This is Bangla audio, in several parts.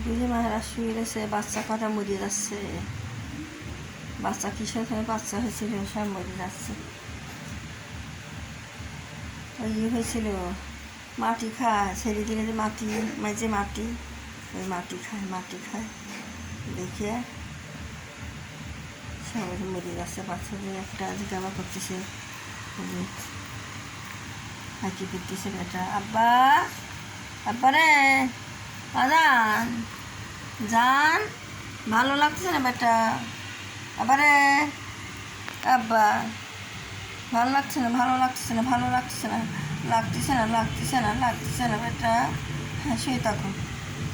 বুঝি মায়েরা শুয়ে গেছে, বাচ্চা কটা মরে যাচ্ছে। বাচ্চা কিসের সময় বাচ্চা হয়েছিল সব মরে যাচ্ছে। ওই হয়েছিল মাটি খায়, ছেড়ে দিলে যে মাটি মাঝে মাটি, ওই মাটি খায় দেখে সবাই মরে যাচ্ছে। বাচ্চাদের একটা জিজ্ঞাসা করতেছে, হাঁকি করতেছে বেটা, আব্বা আব্বা রে আজান জান, ভালো লাগতেছে না বেটা, আবারে আব্বা ভালো লাগছে না, ভালো লাগতেছে না, ভালো লাগতেছে না, লাগতেছে না বেটা। হ্যাঁ শুয়ে থাকো।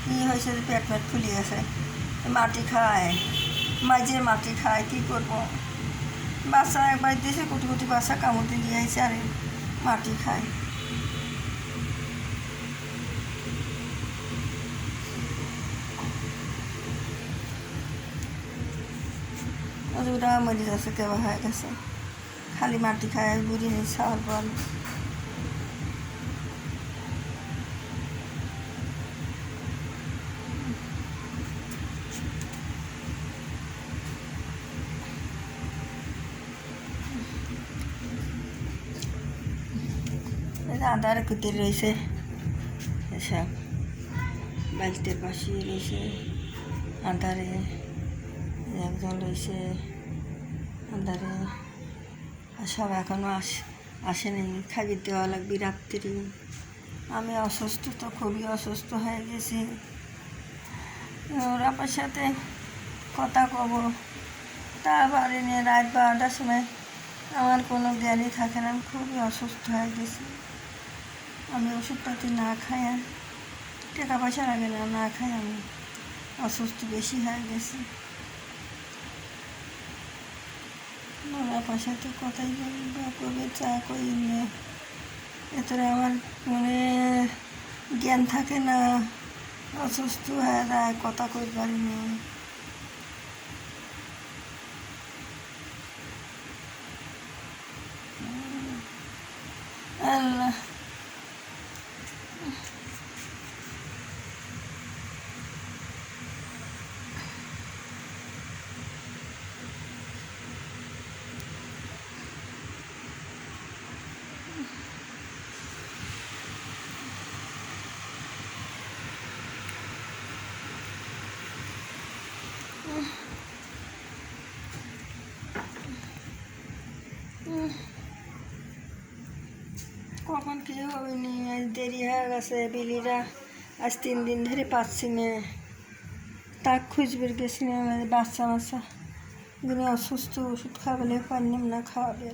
কী হয়েছে যে পেট ফুলে গেছে? মাটি খায়, মাঝে মাটি খায়, কী করবো? বাচ্চা একবার দিয়েছে, কুটি কুটি বাচ্চা কামড়তে দিয়ে আইছে, আরে মাটি খায়। ওরা মরে যাচ্ছে, কেবা হয়ে গেছে, খালি মাটি খায়, বুড়ি নেই ছাওয়ার বল। আদার কুতির রয়েছে, এসব বালতির পাশে রয়েছে আদারে, একজন রয়েছে আদারে। সব এখনও আসেনি, খাইয়ে দেওয়া লাগবে রাত্রি। আমি অসুস্থ, তো খুবই অসুস্থ হয়ে গেছি। ওর আমার সাথে কথা কব তা পারিনি। রাত 12টার সময় আমার কোনো জ্ঞানই থাকে না, আমি খুবই অসুস্থ হয়ে গেছি। আমি ওষুধপাতি না খাই, টাকা পয়সা লাগে না খাই, আমি অসুস্থ বেশি হয়ে গেছি। ওরা পাশাতে কথাই করবে চা করি নিয়ে, এতটা আমার মানে জ্ঞান থাকে না, অসুস্থ হয়ে যায়, কথা কই পারিনি। আল্লাহ কখন কিছু হবে নি, আজ দেরি হয়ে গেছে। বিলিরা আজ 3 দিন ধরে পাচ্ছি না, তাক খুঁজবে গেছি না, বাচ্চা গুলো অসুস্থ, ওষুধ খাওয়ালে পারলাম না খাওয়াবে।